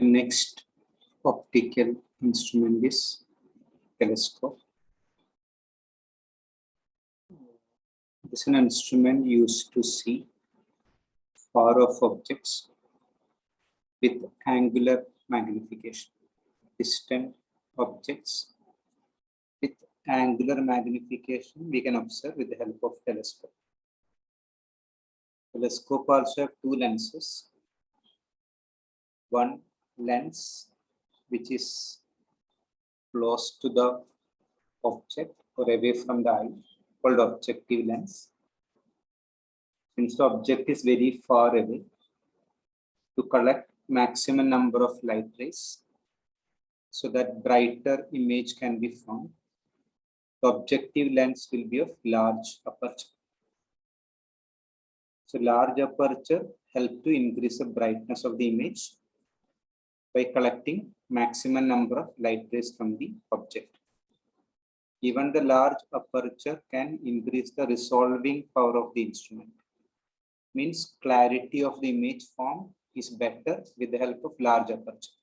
The next optical instrument is telescope. This is an instrument used to see far off objects with angular magnification. Distant objects with angular magnification we can observe with the help of telescope. Telescope also have two lenses. One lens which is close to the object or away from the eye, called objective lens. Since the object is very far away, to collect maximum number of light rays so that brighter image can be formed, the objective lens will be of large aperture. So large aperture help to increase the brightness of the image by collecting maximum number of light rays from the object. Even the large aperture can increase the resolving power of the instrument. Means clarity of the image formed is better with the help of large aperture.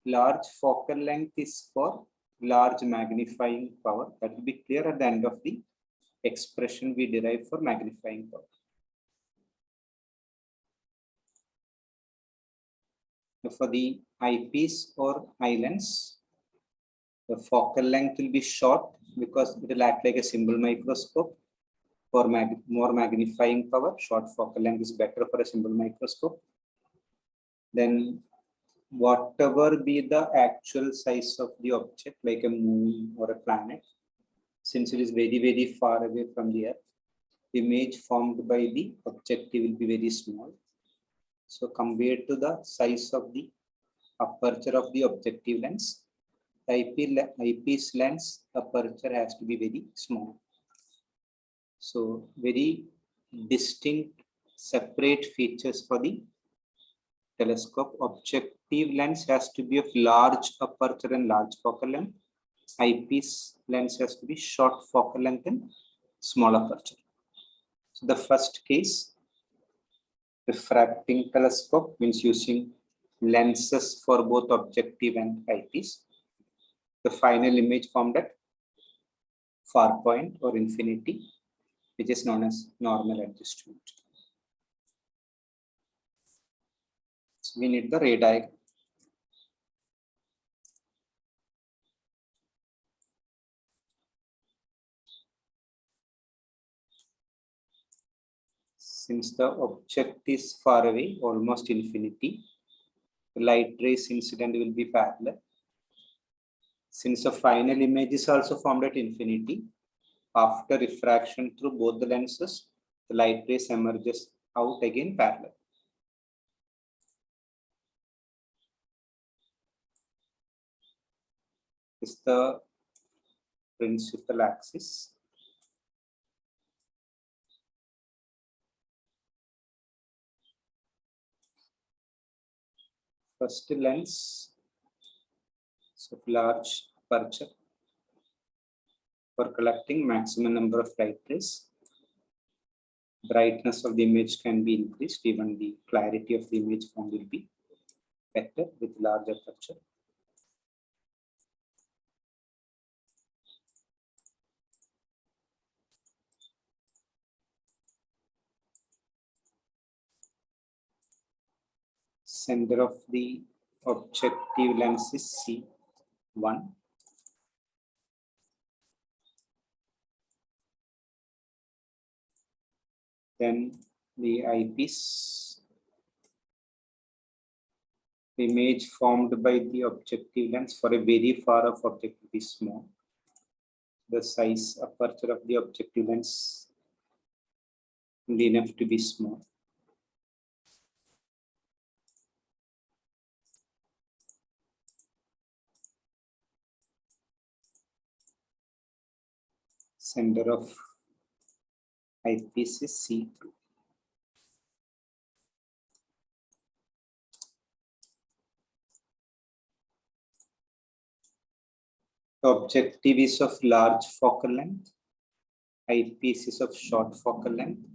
Large focal length is for large magnifying power. That will be clear at the end of the expression we derive for magnifying power. For the eyepiece or eye lens, the focal length will be short because it will act like a simple microscope. For more magnifying power, short focal length is better for a simple microscope. Then whatever be the actual size of the object, like a moon or a planet, since it is very, very far away from the Earth, the image formed by the objective will be very small. So compared to the size of the aperture of the objective lens, the eyepiece lens aperture has to be very small. So very distinct, separate features for the telescope. Objective lens has to be of large aperture and large focal length. Eyepiece lens has to be short focal length and small aperture. So the first case, refracting telescope, means using lenses for both objective and eyepiece. The final image formed at far point or infinity, which is known as normal adjustment. So we need the ray diagram. Since the object is far away, almost infinity, the light rays incident will be parallel. Since the final image is also formed at infinity, after refraction through both the lenses, the light rays emerges out again parallel. This is the principal axis. First lens of large aperture for collecting maximum number of light rays. Brightness of the image can be increased, even the clarity of the image formed will be better with large aperture. Center of the objective lens is C1. Then the eyepiece, the image formed by the objective lens for a very far off object will be small. The size aperture of the objective lens will be enough to be small. Center of eyepiece is C2. The objective is of large focal length. Eyepiece is of short focal length.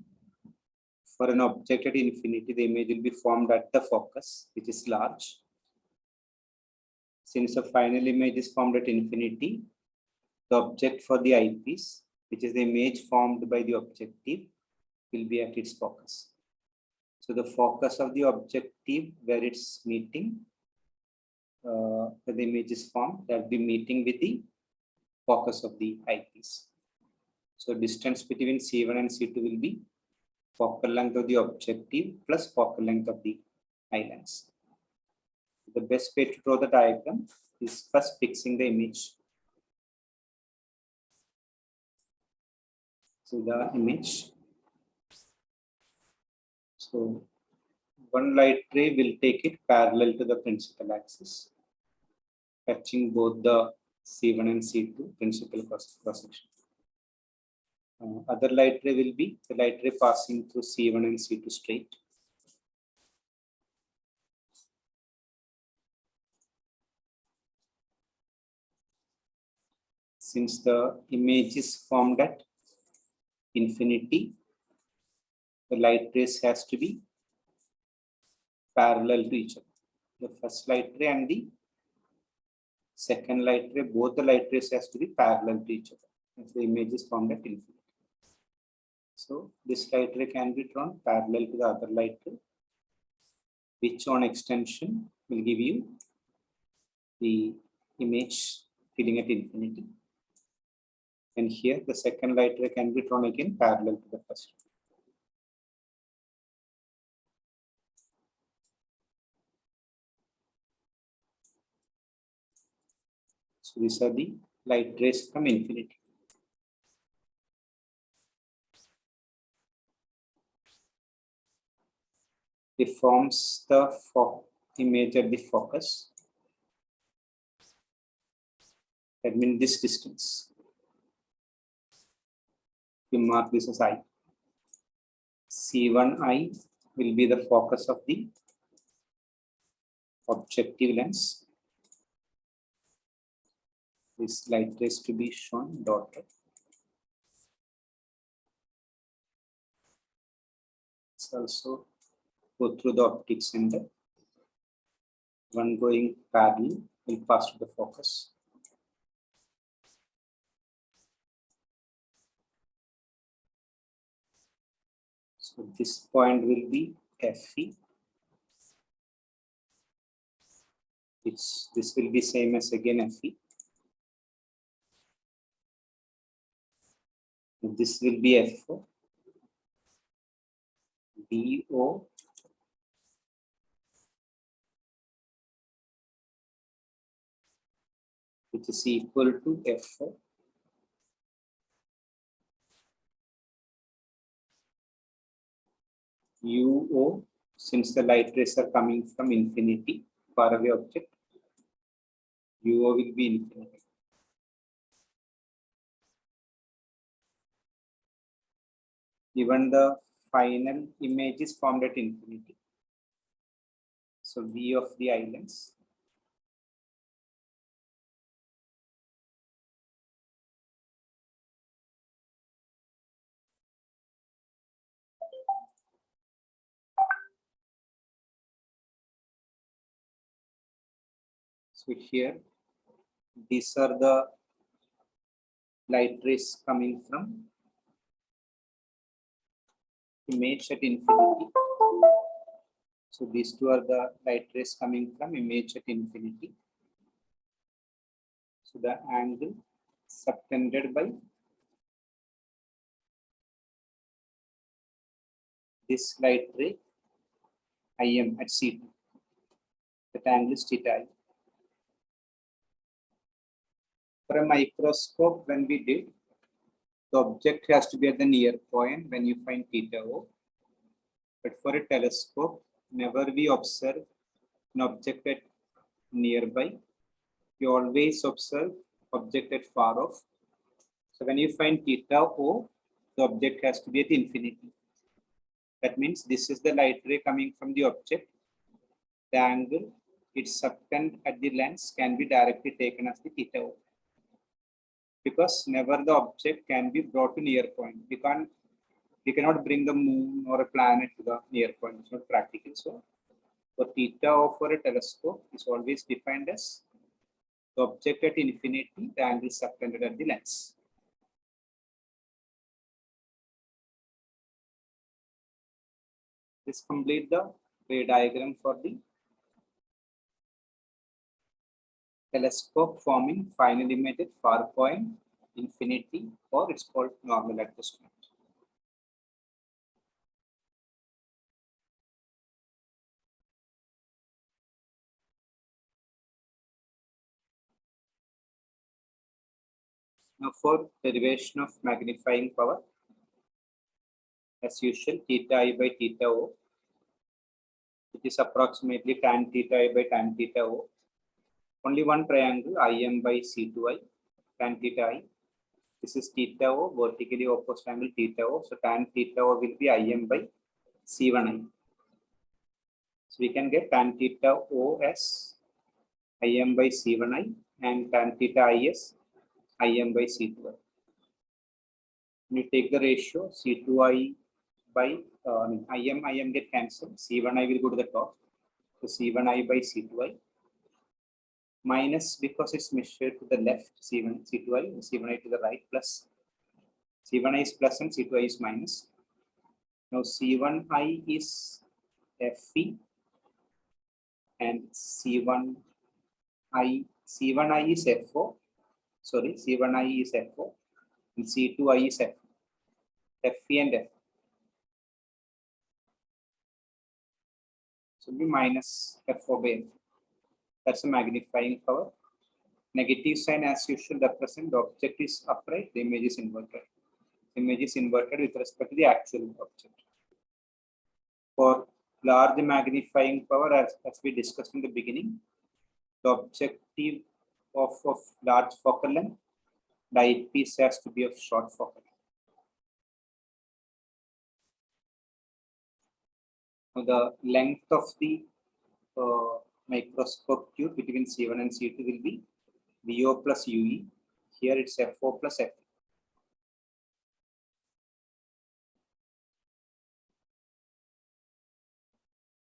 For an object at infinity, the image will be formed at the focus, which is large. Since the final image is formed at infinity, the object for the eyepiece, which is the image formed by the objective, will be at its focus. So the focus of the objective where it's meeting, where the image is formed, that will be meeting with the focus of the eyepiece. So distance between C1 and C2 will be focal length of the objective plus focal length of the eye lens. The best way to draw the diagram is first fixing the image. So the image. So one light ray will take it parallel to the principal axis, touching both the C1 and C2 principal cross-section. Other light ray will be the light ray passing through C1 and C2 straight. Since the image is formed at infinity, the light rays has to be parallel to each other. The first light ray and the second light ray, both the light rays has to be parallel to each other. If the image is formed at infinity. So this light ray can be drawn parallel to the other light ray, which on extension will give you the image filling at infinity. And here the second light ray can be drawn again parallel to the first. So these are the light rays from infinity. It forms the image at the focus. That means this distance. You mark this as I. C1I will be the focus of the objective lens. This light rays to be shown dotted. It's also go through the optic center. One going parallel will pass to the focus. So this point will be Fe. This will be same as again Fe. This will be Fo. DO. Which is equal to Fo. UO, since the light rays are coming from infinity, far away object, UO will be infinity. Even the final image is formed at infinity. So V of the eye lens. So here, these are the light rays coming from image at infinity. So these two are the light rays coming from image at infinity. So the angle subtended by this light ray IM at C2. That angle is theta. For a microscope, when we did, the object has to be at the near point when you find theta O. But for a telescope, whenever we observe an object at nearby, you always observe object at far off. So when you find theta O, the object has to be at infinity. That means this is the light ray coming from the object. The angle its subtend at the lens can be directly taken as the theta O. Because never the object can be brought to near point. We can't We cannot bring the moon or a planet to the near point. It's not practical. So for theta over a telescope is always defined as the object at infinity, the angle subtended at the lens. This complete the ray diagram for the telescope forming finally made at far point, infinity, or it's called normal adjustment. Now for derivation of magnifying power, as usual, theta I by theta O, it is approximately tan theta I by tan theta O. Only one triangle, Im by C2I, tan theta I. This is theta O, vertically opposite angle theta O. So tan theta O will be Im by C1I. So we can get tan theta O as Im by C1I and tan theta I as Im by C2I. When you take the ratio C2I by Im get cancelled, C1I will go to the top. So C1I by C2I minus, because it's measured to the left, C2I, C1I to the right, plus C1I is plus and C2I is minus. Now C1I is Fe and C1I is FO. Sorry, C1I is FO and C2I is Fe and F. So be minus FO by F. That's a magnifying power. Negative sign as usual represent the object is upright, the image is inverted. The image is inverted with respect to the actual object. For large magnifying power, as we discussed in the beginning, the objective of large focal length, the eyepiece has to be of short focal length. Now the length of the microscope tube between C1 and C2 will be VO plus UE. Here it's FO plus FE.